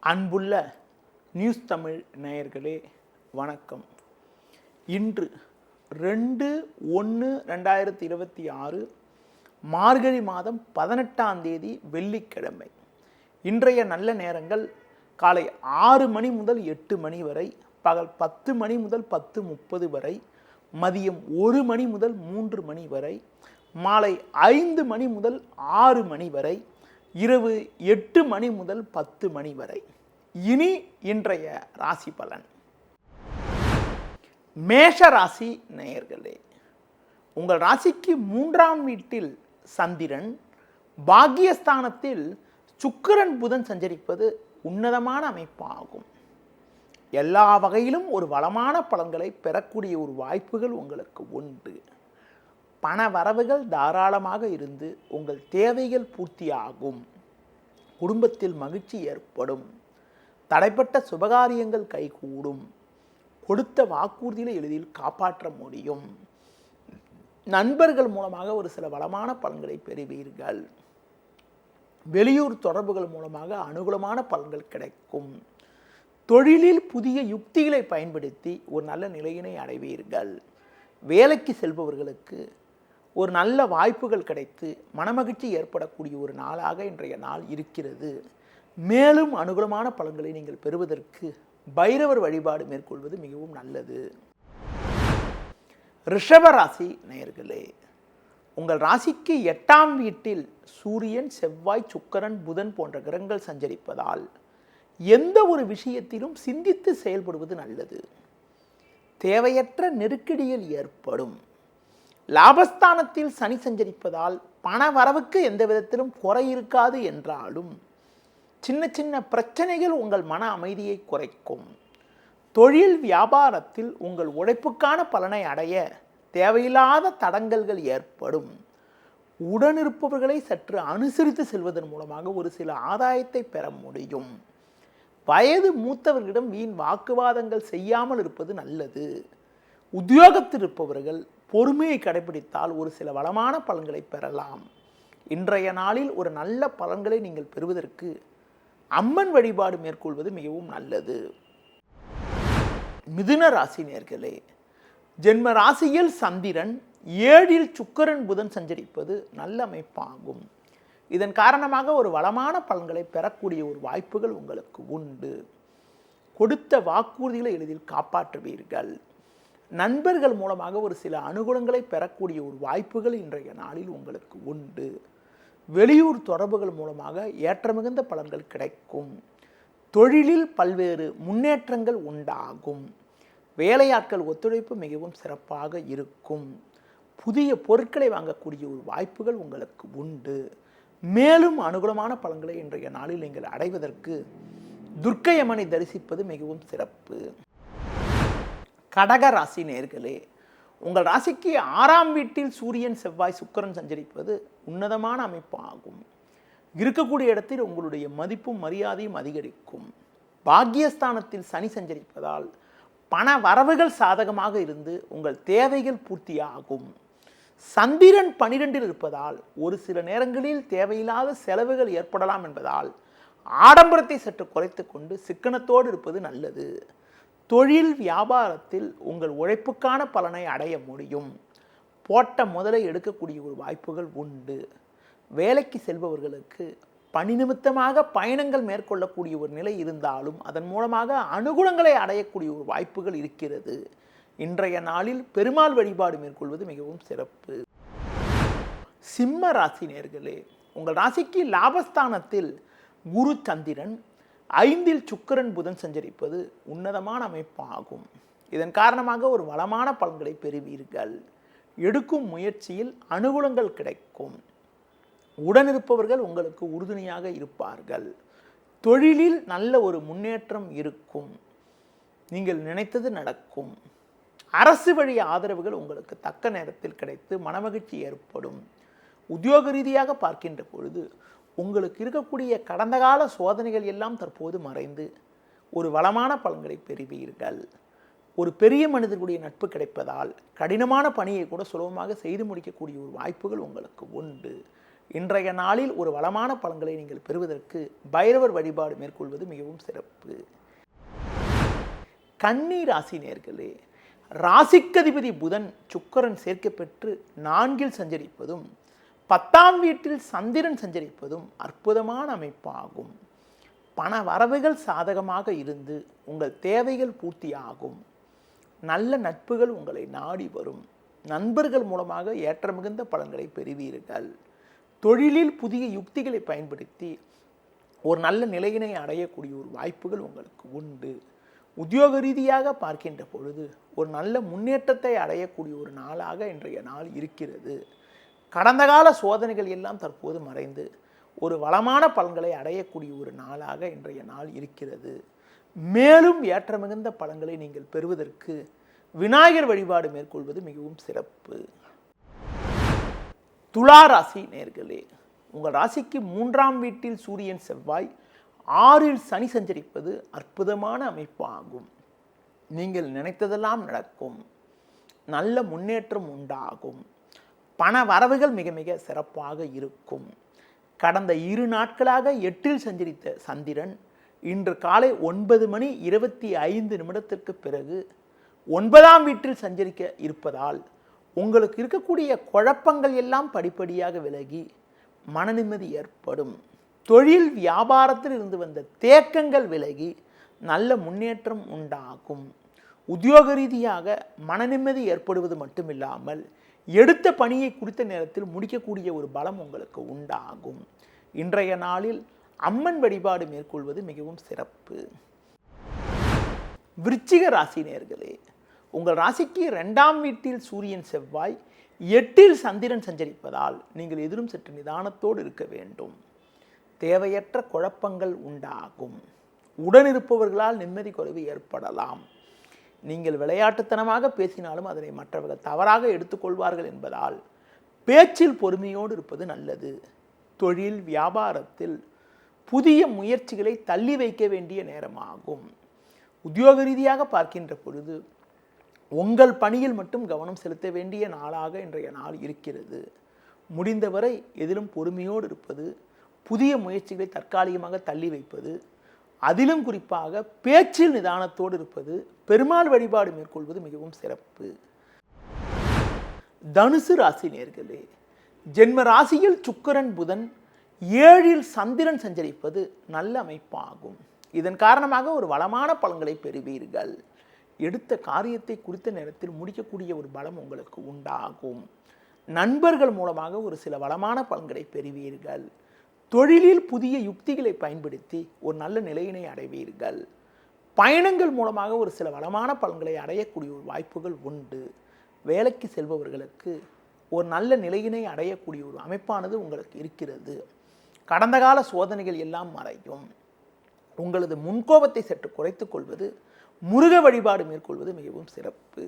அன்புள்ள நியூஸ் தமிழ் நேயர்களே வணக்கம். இன்று 2/1/2026 மார்கழி மாதம் 18ஆம் தேதி வெள்ளிக்கிழமை. இன்றைய நல்ல நேரங்கள் காலை 6 மணி முதல் 8 மணி வரை, பகல் 10 மணி முதல் 10:30 வரை, மதியம் 1 மணி முதல் 3 மணி வரை, மாலை 5 மணி முதல் 6 மணி வரை, இரவு 8 மணி முதல் 10 மணி வரை. இனி இன்றைய ராசி பலன். மேஷ ராசி நேயர்களே, உங்கள் ராசிக்கு 3ஆம் வீட்டில் சந்திரன், பாக்கியஸ்தானத்தில் சுக்கிரன் புதன் சஞ்சரிப்பது உன்னதமான அமைப்பாகும். எல்லா வகையிலும் ஒரு வளமான பலன்களை பெறக்கூடிய ஒரு வாய்ப்புகள் உங்களுக்கு உண்டு. பண வரவுகள் தாராளமாக இருந்து உங்கள் தேவைகள் பூர்த்தியாகும். குடும்பத்தில் மகிழ்ச்சி ஏற்படும். தடைப்பட்ட சுபகாரியங்கள் கைகூடும். கொடுத்த வாக்குறுதிகளை எளிதில் காப்பாற்ற முடியும். நண்பர்கள் மூலமாக ஒரு சில வளமான பலன்களை பெறுவீர்கள். வெளியூர் தொடர்புகள் மூலமாக அனுகூலமான பலன்கள் கிடைக்கும். தொழிலில் புதிய யுக்திகளை பயன்படுத்தி ஒரு நல்ல நிலையினை அடைவீர்கள். வேலைக்கு செல்பவர்களுக்கு ஒரு நல்ல வாய்ப்புகள் கிடைத்து மனமகிழ்ச்சி ஏற்படக்கூடிய ஒரு நாளாக இன்றைய நாள் இருக்கிறது. மேலும் அனுகூலமான பலன்களை நீங்கள் பெறுவதற்கு பைரவர் வழிபாடு மேற்கொள்வது மிகவும் நல்லது. ரிஷப ராசி நேயர்களே, உங்கள் ராசிக்கு 8ஆம் வீட்டில் சூரியன், செவ்வாய், சுக்கிரன், புதன் போன்ற கிரகங்கள் சஞ்சரிப்பதால் எந்த ஒரு விஷயத்திலும் சிந்தித்து செயல்படுவது நல்லது. தேவையற்ற நெருக்கடிகள் ஏற்படும். லாபஸ்தானத்தில் சனி சஞ்சரிப்பதால் பண வரவுக்கு எந்த விதத்திலும் குறை இருக்காது என்றாலும் சின்ன சின்ன பிரச்சனைகள் உங்கள் மன அமைதியை குறைக்கும். தொழில் வியாபாரத்தில் உங்கள் உழைப்புக்கான பலனை அடைய தேவையில்லாத தடங்கல்கள் ஏற்படும். உடனிருப்பவர்களை சற்று அனுசரித்து செல்வதன் மூலமாக ஒரு சில ஆதாயத்தை பெற முடியும். வயது மூத்தவர்களிடம் வீண் வாக்குவாதங்கள் செய்யாமல் இருப்பது நல்லது. உத்தியோகத்தில் இருப்பவர்கள் பொறுமையை கடைபிடித்தால் ஒரு சில வளமான பலன்களை பெறலாம். இன்றைய நாளில் ஒரு நல்ல பலன்களை நீங்கள் பெறுவதற்கு அம்மன் வழிபாடு மேற்கொள்வது மிகவும் நல்லது. மிதுன ராசி நேயர்களே, ஜென்ம ராசியில் சந்திரன், 7இல் சுக்கிரன், புதன் சஞ்சரிப்பது நல்ல அமைப்பாகும். இதன் காரணமாக ஒரு வளமான பலன்களை பெறக்கூடிய ஒரு வாய்ப்புகள் உங்களுக்கு உண்டு. கொடுத்த வாக்குறுதிகளை எளிதில் காப்பாற்றுவீர்கள். நண்பர்கள் மூலமாக ஒரு சில அனுகூலங்களை பெறக்கூடிய ஒரு வாய்ப்புகள் இன்றைய நாளில் உங்களுக்கு உண்டு. வெளியூர் தொடர்புகள் மூலமாக ஏற்றமிகுந்த பலன்கள் கிடைக்கும். தொழிலில் பல்வேறு முன்னேற்றங்கள் உண்டாகும். வேலையாட்கள் ஒத்துழைப்பு மிகவும் சிறப்பாக இருக்கும். புதிய பொருட்களை வாங்கக்கூடிய ஒரு வாய்ப்புகள் உங்களுக்கு உண்டு. மேலும் அனுகூலமான பலன்களை இன்றைய நாளில் நீங்கள் அடைவதற்கு துர்க்கையம்மனை தரிசிப்பது மிகவும் சிறப்பு. கடக ராசி நேயர்களே, உங்கள் ராசிக்கு 6ஆம் வீட்டில் சூரியன், செவ்வாய், சுக்கிரன் சஞ்சரிப்பது உன்னதமான அமைப்பாகும். இருக்கக்கூடிய இடத்தில் உங்களுடைய மதிப்பும் மரியாதையும் அதிகரிக்கும். பாக்கியஸ்தானத்தில் சனி சஞ்சரிப்பதால் பண வரவுகள் சாதகமாக இருந்து உங்கள் தேவைகள் பூர்த்தியாகும். சந்திரன் 12இல் இருப்பதால் ஒரு சில நேரங்களில் தேவையில்லாத செலவுகள் ஏற்படலாம் என்பதால் ஆடம்பரத்தை சற்று குறைத்து கொண்டு சிக்கனத்தோடு இருப்பது நல்லது. தொழில் வியாபாரத்தில் உங்கள் உழைப்புக்கான பலனை அடைய முடியும். போட்ட முதலை எடுக்கக்கூடிய ஒரு வாய்ப்புகள் உண்டு. வேலைக்கு செல்பவர்களுக்கு பணி நிமித்தமாக பயணங்கள் மேற்கொள்ளக்கூடிய ஒரு நிலை இருந்தாலும் அதன் மூலமாக அனுகூலங்களை அடையக்கூடிய ஒரு வாய்ப்புகள் இருக்கிறது. இன்றைய நாளில் பெருமாள் வழிபாடு மேற்கொள்வது மிகவும் சிறப்பு. சிம்ம ராசி நேயர்களே, உங்கள் ராசிக்கு லாபஸ்தானத்தில் குரு, சந்திரன், 5இல் சுக்கிரன், புதன் சஞ்சரிப்பது உன்னதமான அமைப்பாகும். இதன் காரணமாக ஒரு வளமான பலன்களை பெறுவீர்கள். எடுக்கும் முயற்சியில் அனுகூலங்கள் கிடைக்கும். உடனிருப்பவர்கள் உங்களுக்கு உறுதுணையாக இருப்பார்கள். தொழிலில் நல்ல ஒரு முன்னேற்றம் இருக்கும். நீங்கள் நினைத்தது நடக்கும். அரசு வழி ஆதரவுகள் உங்களுக்கு தக்க நேரத்தில் கிடைத்து மனமகிழ்ச்சி ஏற்படும். உத்தியோக ரீதியாக பார்க்கின்ற பொழுது உங்களுக்கு இருக்கக்கூடிய கடந்த கால சோதனைகள் எல்லாம் தற்போது மறைந்து ஒரு வளமான பலன்களை பெறுவீர்கள். ஒரு பெரிய மனிதர்களுடைய நட்பு கிடைப்பதால் கடினமான பணியை கூட சுலபமாக செய்து முடிக்கக்கூடிய ஒரு வாய்ப்புகள் உங்களுக்கு உண்டு. இன்றைய நாளில் ஒரு வளமான பலன்களை நீங்கள் பெறுவதற்கு பைரவர் வழிபாடு மேற்கொள்வது மிகவும் சிறப்பு. கன்னி ராசி நேயர்களே, ராசிக்கதிபதி புதன் சுக்கிரன் சேர்க்கப்பெற்று 4 சஞ்சரிப்பதும் 10ஆம் வீட்டில் சந்திரன் சஞ்சரிப்பதும் அற்புதமான அமைப்பாகும். பண வரவுகள் சாதகமாக இருந்து உங்கள் தேவைகள் பூர்த்தியாகும். நல்ல நட்புகள் உங்களை நாடி வரும். நண்பர்கள் மூலமாக ஏற்ற மிகுந்த பலன்களை பெறுவீர்கள். தொழிலில் புதிய யுக்திகளை பயன்படுத்தி ஒரு நல்ல நிலையினை அடையக்கூடிய ஒரு வாய்ப்புகள் உங்களுக்கு உண்டு. உத்தியோக ரீதியாக பார்க்கின்ற பொழுது ஒரு நல்ல முன்னேற்றத்தை அடையக்கூடிய ஒரு நாளாக இன்றைய நாள் இருக்கிறது. கடந்த கால சோதனைகள் எல்லாம் தற்போது மறைந்து ஒரு வளமான பலன்களை அடையக்கூடிய ஒரு நாளாக இன்றைய நாள் இருக்கிறது. மேலும் ஏற்ற மிகுந்த பலன்களை நீங்கள் பெறுவதற்கு விநாயகர் வழிபாடு மேற்கொள்வது மிகவும் சிறப்பு. துலா ராசி நேயர்களே, உங்கள் ராசிக்கு 3ஆம் வீட்டில் சூரியன் செவ்வாய் 6இல் சனி சஞ்சரிப்பது அற்புதமான அமைப்பாகும். நீங்கள் நினைத்ததெல்லாம் நடக்கும். நல்ல முன்னேற்றம் உண்டாகும். பண வரவுகள் மிக மிக சிறப்பாக இருக்கும். கடந்த 2 நாட்களாக 8இல் சஞ்சரித்த சந்திரன் இன்று காலை 9:25 பிறகு 9ஆம் வீட்டில் சஞ்சரிக்க இருப்பதால் உங்களுக்கு இருக்கக்கூடிய குழப்பங்கள் எல்லாம் படிப்படியாக விலகி மன நிம்மதி ஏற்படும். தொழில் வியாபாரத்தில் இருந்து வந்த தேக்கங்கள் விலகி நல்ல முன்னேற்றம் உண்டாகும். உத்தியோக ரீதியாக மன நிம்மதி ஏற்படுவது மட்டுமில்லாமல் எடுத்த பணியை குறித்த நேரத்தில் முடிக்கக்கூடிய ஒரு பலம் உங்களுக்கு உண்டாகும். இன்றைய நாளில் அம்மன் வழிபாடு மேற்கொள்வது மிகவும் சிறப்பு. விருச்சிக ராசி நேயர்களே, உங்கள் ராசிக்கு 2ஆம் வீட்டில் சூரியன் செவ்வாய் 8இல் சந்திரன் சஞ்சரிப்பதால் நீங்கள் எதிரும் சற்று நிதானத்தோடு இருக்க வேண்டும். தேவையற்ற குழப்பங்கள் உண்டாகும். உடனிருப்பவர்களால் நிம்மதி குறைவு ஏற்படலாம். நீங்கள் விளையாட்டுத்தனமாக பேசினாலும் அதனை மற்றவர்கள் தவறாக எடுத்துக்கொள்வார்கள் என்பதால் பேச்சில் பொறுமையோடு இருப்பது நல்லது. தொழில் வியாபாரத்தில் புதிய முயற்சிகளை தள்ளி வைக்க வேண்டிய நேரமாகும். உத்தியோக ரீதியாக பார்க்கின்ற பொழுது உங்கள் பணியில் மட்டும் கவனம் செலுத்த வேண்டிய நாளாக இன்றைய நாள் இருக்கிறது. முடிந்தவரை எதிலும் பொறுமையோடு இருப்பது, புதிய முயற்சிகளை தற்காலிகமாக தள்ளி வைப்பது, அதிலும் குறிப்பாக பேச்சில் நிதானத்தோடு இருப்பது, பெருமாள் வழிபாடு மேற்கொள்வது மிகவும் சிறப்பு. தனுசு ராசி நேயர்களே, ஜென்ம ராசியில் சுக்கிரன் புதன் 7இல் சந்திரன் சஞ்சரிப்பது நல்ல அமைப்பாகும். இதன் காரணமாக ஒரு வளமான பலன்களை பெறுவீர்கள். எடுத்த காரியத்தை குறித்த நேரத்தில் முடிக்கக்கூடிய ஒரு பலம் உங்களுக்கு உண்டாகும். நண்பர்கள் மூலமாக ஒரு சில வளமான பலன்களை பெறுவீர்கள். தொழிலில் புதிய யுக்திகளை பயன்படுத்தி ஒரு நல்ல நிலையினை அடைவீர்கள். பயணங்கள் மூலமாக ஒரு சில வளமான பலன்களை அடையக்கூடிய ஒரு வாய்ப்புகள் உண்டு. வேலைக்கு செல்பவர்களுக்கு ஒரு நல்ல நிலையினை அடையக்கூடிய ஒரு அமைப்பானது உங்களுக்கு இருக்கிறது. கடந்த கால சோதனைகள் எல்லாம் மறையும். உங்களது முன்கோபத்தை சற்று குறைத்துக் கொள்வது, முருக வழிபாடு மேற்கொள்வது மிகவும் சிறப்பு.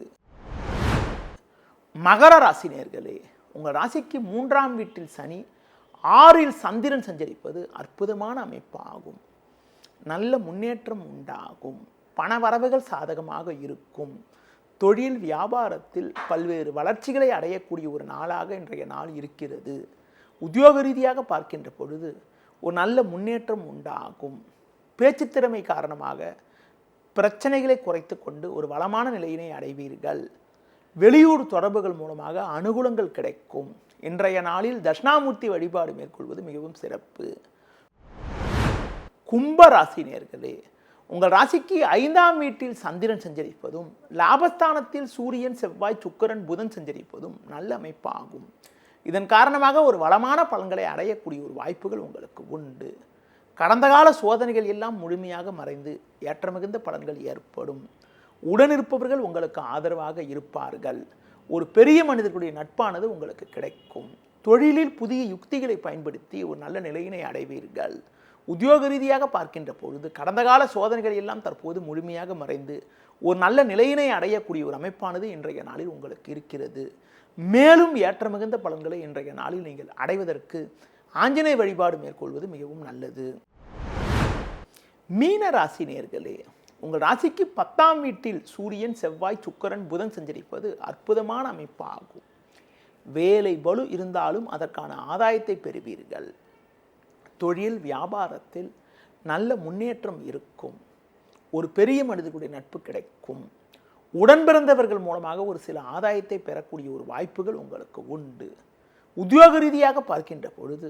மகர ராசி நேயர்களே, உங்கள் ராசிக்கு 3ஆம் வீட்டில் சனி 6இல் சந்திரன் சஞ்சரிப்பது அற்புதமான அமைப்பாகும். நல்ல முன்னேற்றம் உண்டாகும். பண வரவுகள் சாதகமாக இருக்கும். தொழில் வியாபாரத்தில் பல்வேறு வளர்ச்சிகளை அடையக்கூடிய ஒரு நாளாக இன்றைய நாள் இருக்கிறது. உத்தியோக ரீதியாக பார்க்கின்ற பொழுது ஒரு நல்ல முன்னேற்றம் உண்டாகும். பேச்சுத்திறமை காரணமாக பிரச்சனைகளை குறைத்து கொண்டு ஒரு வளமான நிலையினை அடைவீர்கள். வெளியூர் தொடர்புகள் மூலமாக அனுகூலங்கள் கிடைக்கும். இன்றைய நாளில் தட்சிணாமூர்த்தி வழிபாடு மேற்கொள்வது மிகவும் சிறப்பு. கும்ப ராசி நேயர்களே, உங்கள் ராசிக்கு 5ஆம் வீட்டில் சந்திரன் சஞ்சரிப்பதும் லாபஸ்தானத்தில் சூரியன் செவ்வாய் சுக்கிரன் புதன் சஞ்சரிப்பதும் நல்ல அமைப்பாகும். இதன் காரணமாக ஒரு வளமான பலன்களை அடையக்கூடிய ஒரு வாய்ப்புகள் உங்களுக்கு உண்டு. கடந்த கால சோதனைகள் எல்லாம் முழுமையாக மறைந்து ஏற்ற மிகுந்த பலன்கள் ஏற்படும். உடனிருப்பவர்கள் உங்களுக்கு ஆதரவாக இருப்பார்கள். ஒரு பெரிய மனிதர்களுடைய நட்பானது உங்களுக்கு கிடைக்கும். தொழிலில் புதிய யுக்திகளை பயன்படுத்தி ஒரு நல்ல நிலையினை அடைவீர்கள். உத்தியோக ரீதியாக பார்க்கின்ற பொழுது கடந்த கால சோதனைகள் எல்லாம் தற்போது முழுமையாக மறைந்து ஒரு நல்ல நிலையினை அடையக்கூடிய ஒரு அமைப்பானது இன்றைய நாளில் உங்களுக்கு இருக்கிறது. மேலும் ஏற்ற மிகுந்த பலன்களை இன்றைய நாளில் நீங்கள் அடைவதற்கு ஆஞ்சநேய வழிபாடு மேற்கொள்வது மிகவும் நல்லது. மீன ராசி நேயர்களே, உங்கள் ராசிக்கு 10ஆம் வீட்டில் சூரியன் செவ்வாய் சுக்கிரன் புதன் சஞ்சரிப்பது அற்புதமான அமைப்பாகும். வேலை பளு இருந்தாலும் அதற்கான ஆதாயத்தை பெறுவீர்கள். தொழில் வியாபாரத்தில் நல்ல முன்னேற்றம் இருக்கும். ஒரு பெரிய மனிதர்களுடைய நட்பு கிடைக்கும். உடன் பிறந்தவர்கள் மூலமாக ஒரு சில ஆதாயத்தை பெறக்கூடிய ஒரு வாய்ப்புகள் உங்களுக்கு உண்டு. உத்தியோக ரீதியாக பார்க்கின்ற பொழுது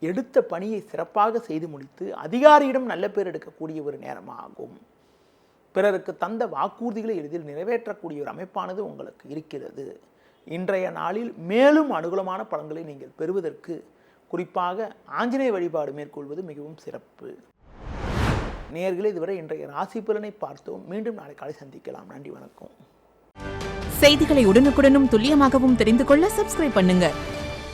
எடுத்த பணியை சிறப்பாக செய்து முடித்து அதிகாரியிடம் நல்ல பேர் எடுக்கக்கூடிய ஒரு நேரமாகும். பிறருக்கு தந்த வாக்குறுதிகளை எளிதில் நிறைவேற்றக்கூடிய ஒரு அமைப்பானது உங்களுக்கு இருக்கிறது. இன்றைய நாளில் மேலும் அனுகூலமான பலன்களை நீங்கள் பெறுவதற்கு குறிப்பாக ஆஞ்சநேய வழிபாடு மேற்கொள்வது மிகவும் சிறப்பு. நேயர்களே, இதுவரை இன்றைய ராசி பலனை பார்த்தோம். மீண்டும் நாளை காலை சந்திக்கலாம். நன்றி, வணக்கம். செய்திகளை உடனுக்குடனும் துல்லியமாகவும் தெரிந்து கொள்ள சப்ஸ்கிரைப் பண்ணுங்க.